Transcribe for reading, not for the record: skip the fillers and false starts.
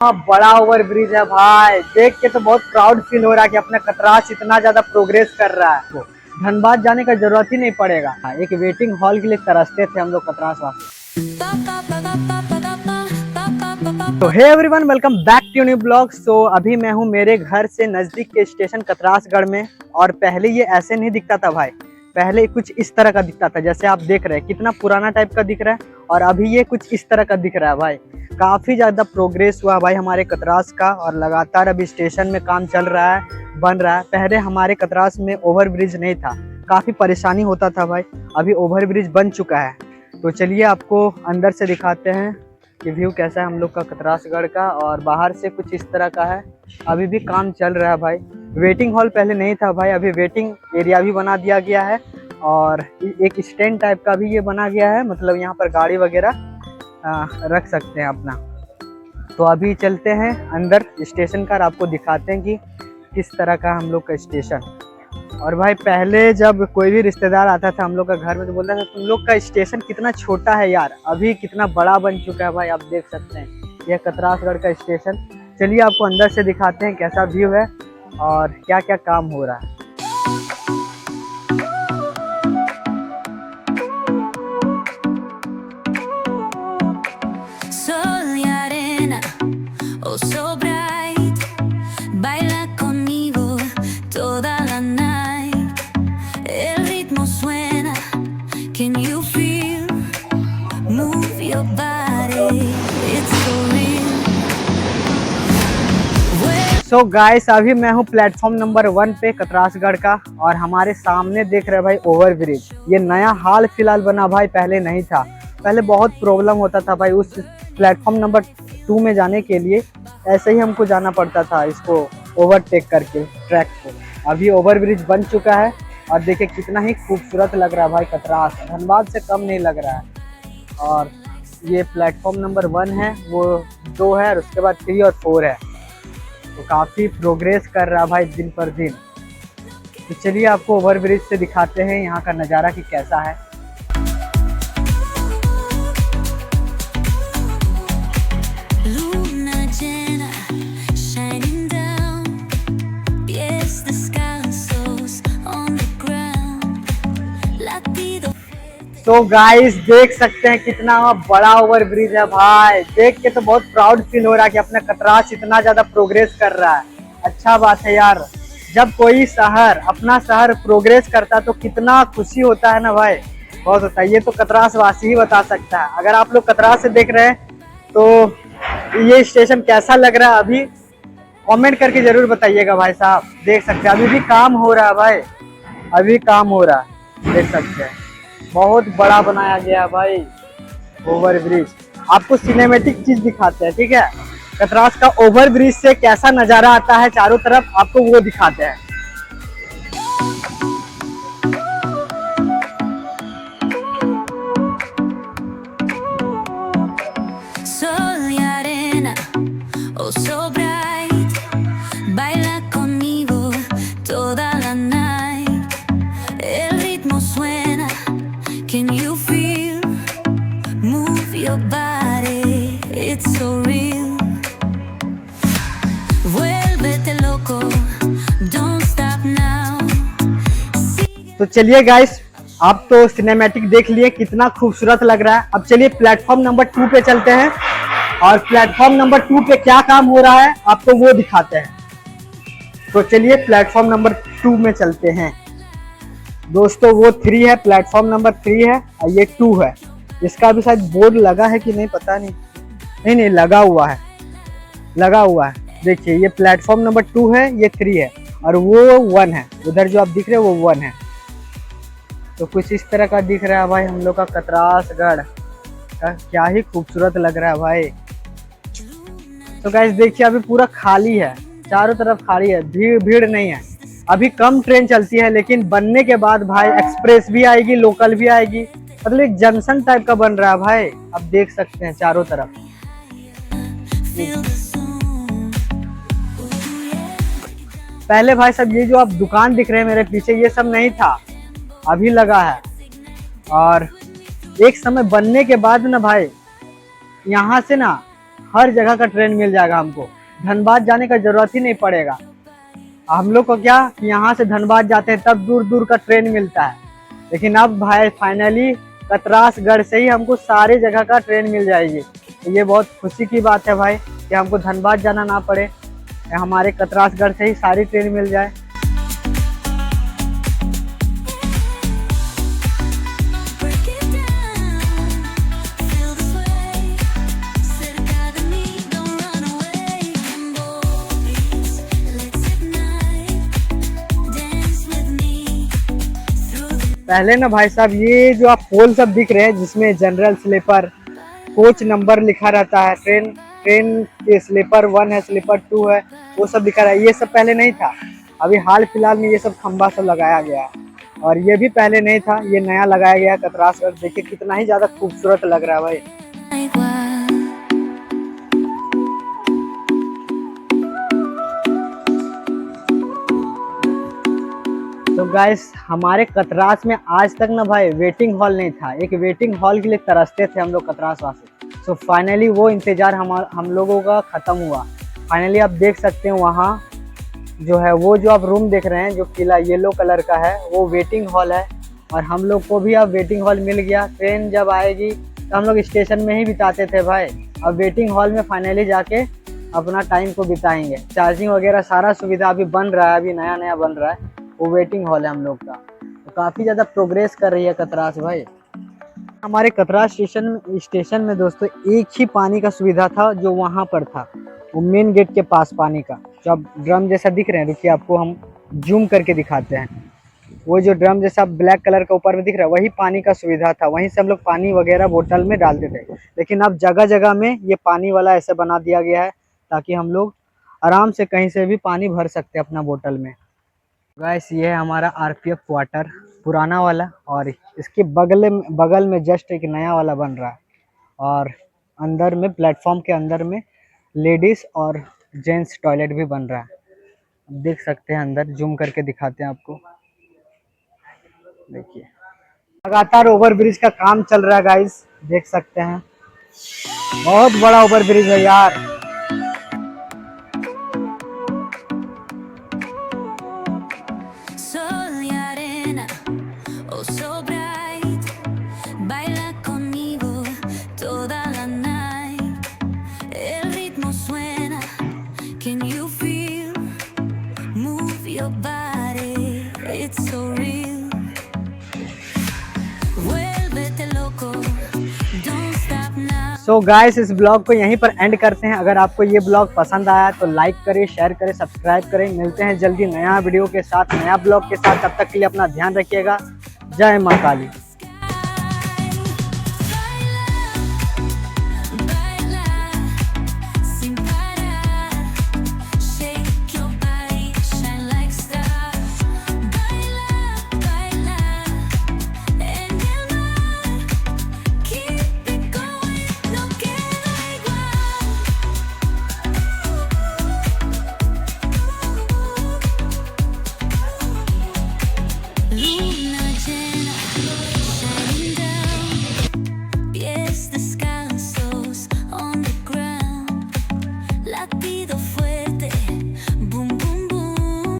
बड़ा over bridge है भाई। देख के तो बहुत प्राउड फील हो रहा है कि अपना कतरास इतना ज्यादा प्रोग्रेस कर रहा है। तो धनबाद जाने का जरूरत ही नहीं पड़ेगा। एक वेटिंग हॉल के लिए तरसते थे हम लोग कतरास वासी। तो hey everyone, welcome back to new blog. So अभी मैं हूँ मेरे घर से नजदीक के स्टेशन कतरासगढ़ में। और पहले ये ऐसे नहीं दिखता था भाई, पहले कुछ इस तरह का दिखता था। जैसे आप देख रहे हैं कितना पुराना टाइप का दिख रहा है, और अभी ये कुछ इस तरह का दिख रहा है भाई। काफ़ी ज़्यादा प्रोग्रेस हुआ भाई हमारे कतरास का, और लगातार अभी स्टेशन में काम चल रहा है, बन रहा है। पहले हमारे कतरास में ओवर ब्रिज नहीं था, काफ़ी परेशानी होता था भाई। अभी ओवर ब्रिज बन चुका है। तो चलिए आपको अंदर से दिखाते हैं कि व्यू कैसा है हम लोग का कतरासगढ़ का। और बाहर से कुछ इस तरह का है। अभी भी काम चल रहा है भाई। वेटिंग हॉल पहले नहीं था भाई, अभी वेटिंग एरिया भी बना दिया गया है। और एक स्टैंड टाइप का भी ये बना गया है, मतलब यहाँ पर गाड़ी वगैरह रख सकते हैं अपना। तो अभी चलते हैं अंदर स्टेशन का और आपको दिखाते हैं कि किस तरह का हम लोग का स्टेशन। और भाई पहले जब कोई भी रिश्तेदार आता था हम लोग का घर में तो बोलता था तुम लोग का स्टेशन कितना छोटा है यार, अभी कितना बड़ा बन चुका है भाई। आप देख सकते हैं यह कतरासगढ़ का स्टेशन। चलिए आपको अंदर से दिखाते हैं कैसा व्यू है और क्या क्या काम हो रहा है। सो गाइस, अभी मैं हूँ प्लेटफॉर्म नंबर 1 पे कतरासगढ़ का, और हमारे सामने देख रहे भाई ओवर ब्रिज। ये नया हाल फिलहाल बना भाई, पहले नहीं था। पहले बहुत प्रॉब्लम होता था भाई उस प्लेटफॉर्म नंबर 2 में जाने के लिए। ऐसे ही हमको जाना पड़ता था इसको ओवरटेक करके ट्रैक को। अभी ओवर ब्रिज बन चुका है और देखिए कितना ही खूबसूरत लग रहा है भाई। कतरास धनबाद से कम नहीं लग रहा है। और ये प्लेटफॉर्म नंबर 1 है, वो 2 है, और उसके बाद 3 और 4 है। तो काफ़ी प्रोग्रेस कर रहा भाई दिन पर दिन। तो चलिए आपको ओवर ब्रिज से दिखाते हैं यहाँ का नज़ारा कि कैसा है। तो गाइस देख सकते हैं कितना बड़ा ओवर ब्रिज है भाई। देख के तो बहुत प्राउड फील हो रहा है कि अपना कतरास इतना ज्यादा प्रोग्रेस कर रहा है। अच्छा बात है यार, जब कोई शहर अपना शहर प्रोग्रेस करता है तो कितना खुशी होता है ना भाई, बहुत होता है। ये तो कतरास वासी ही बता सकता है। अगर आप लोग कतरास से देख रहे हैं तो ये स्टेशन कैसा लग रहा है अभी कमेंट करके जरूर बताइएगा भाई साहब। देख सकते हैं अभी भी काम हो रहा है भाई, अभी काम हो रहा है, देख सकते हैं। बहुत बड़ा बनाया गया भाई ओवर ब्रिज। आपको सिनेमैटिक चीज दिखाते हैं, ठीक है। कतरास का ओवर ब्रिज से कैसा नजारा आता है चारों तरफ, आपको वो दिखाते हैं। तो चलिए गाइस, आप तो सिनेमैटिक देख लिए कितना खूबसूरत लग रहा है। अब चलिए प्लेटफॉर्म नंबर 2 पे चलते हैं, और प्लेटफॉर्म नंबर 2 पे क्या काम हो रहा है आपको वो दिखाते हैं। तो चलिए प्लेटफॉर्म नंबर 2 में चलते हैं दोस्तों। वो 3 है, प्लेटफॉर्म नंबर 3 है, और ये 2 है। इसका भी शायद बोर्ड लगा है कि नहीं पता नहीं, नहीं लगा हुआ है, लगा हुआ है। देखिए ये प्लेटफॉर्म नंबर 2 है, ये 3 है, और वो 1 है। उधर जो आप दिख रहे हैं वो 1 है। तो कुछ इस तरह का दिख रहा है भाई हम लोग का कतरासगढ़ का। क्या ही खूबसूरत लग रहा है भाई। तो गाइस देखिए अभी पूरा खाली है, चारों तरफ खाली है, भीड़ नहीं है। अभी कम ट्रेन चलती है, लेकिन बनने के बाद भाई एक्सप्रेस भी आएगी, लोकल भी आएगी। मतलब एक जंक्शन टाइप का बन रहा है भाई। आप देख सकते हैं चारों तरफ। पहले भाई सब ये जो आप दुकान दिख रहे हैं मेरे पीछे, ये सब नहीं था, अभी लगा है। और एक समय बनने के बाद ना भाई यहाँ से ना हर जगह का ट्रेन मिल जाएगा हमको, धनबाद जाने का जरूरत ही नहीं पड़ेगा। हम लोग को क्या कि यहाँ से धनबाद जाते हैं तब दूर दूर का ट्रेन मिलता है, लेकिन अब भाई फाइनली कतरासगढ़ से ही हमको सारे जगह का ट्रेन मिल जाएगी। तो ये बहुत खुशी की बात है भाई कि हमको धनबाद जाना ना पड़े, हमारे कतरासगढ़ से ही सारी ट्रेन मिल जाए। पहले ना भाई साहब ये जो आप पोल सब दिख रहे हैं जिसमें जनरल स्लीपर कोच नंबर लिखा रहता है, ट्रेन के स्लीपर 1 है, स्लीपर 2 है, वो सब लिखा रहा है, ये सब पहले नहीं था। अभी हाल फिलहाल में ये सब खंबा सब लगाया गया है, और ये भी पहले नहीं था, ये नया लगाया गया है कतरासगढ़। देखिए कितना ही ज्यादा खूबसूरत लग रहा है भाई। तो गाइस हमारे कतरास में आज तक ना भाई वेटिंग हॉल नहीं था, एक वेटिंग हॉल के लिए तरसते थे हम लोग कतरास वासी। सो फाइनली वो इंतजार हम लोगों का ख़त्म हुआ। फाइनली आप देख सकते हैं वहाँ जो है वो जो आप रूम देख रहे हैं जो किला येलो कलर का है वो वेटिंग हॉल है, और हम लोग को भी अब वेटिंग हॉल मिल गया। ट्रेन जब आएगी तो हम लोग स्टेशन में ही बिताते थे भाई, अब वेटिंग हॉल में फाइनली जाके अपना टाइम को बिताएंगे। चार्जिंग वगैरह सारा सुविधा अभी बन रहा है, अभी नया नया बन रहा है, वो वेटिंग हॉल है हम लोग का। तो काफ़ी ज़्यादा प्रोग्रेस कर रही है कतरास भाई। हमारे कतरास स्टेशन में दोस्तों एक ही पानी का सुविधा था जो वहाँ पर था, वो मेन गेट के पास पानी का जो आप ड्रम जैसा दिख रहे हैं, रुकिए आपको हम जूम करके दिखाते हैं। वो जो ड्रम जैसा ब्लैक कलर का ऊपर में दिख रहा है वही पानी का सुविधा था, वहीं से हम लोग पानी वगैरह बोतल में डालते थे। लेकिन अब जगह जगह में ये पानी वाला ऐसे बना दिया गया है ताकि हम लोग आराम से कहीं से भी पानी भर सकते हैं अपना बोतल में। गाइस ये है हमारा आरपीएफ क्वार्टर पुराना वाला, और इसके बगल में जस्ट एक नया वाला बन रहा है, और अंदर में प्लेटफॉर्म के अंदर में लेडीज़ और जेंट्स टॉयलेट भी बन रहा है। देख सकते हैं अंदर, जूम करके दिखाते हैं आपको। देखिए लगातार ओवर ब्रिज का काम चल रहा है गाइस, देख सकते हैं बहुत बड़ा ओवर ब्रिज है यार। तो गाइस इस ब्लॉग को यहीं पर एंड करते हैं। अगर आपको ये ब्लॉग पसंद आया तो लाइक करें, शेयर करें, सब्सक्राइब करें। मिलते हैं जल्दी नया वीडियो के साथ, नया ब्लॉग के साथ। तब तक के लिए अपना ध्यान रखिएगा। जय मां काली।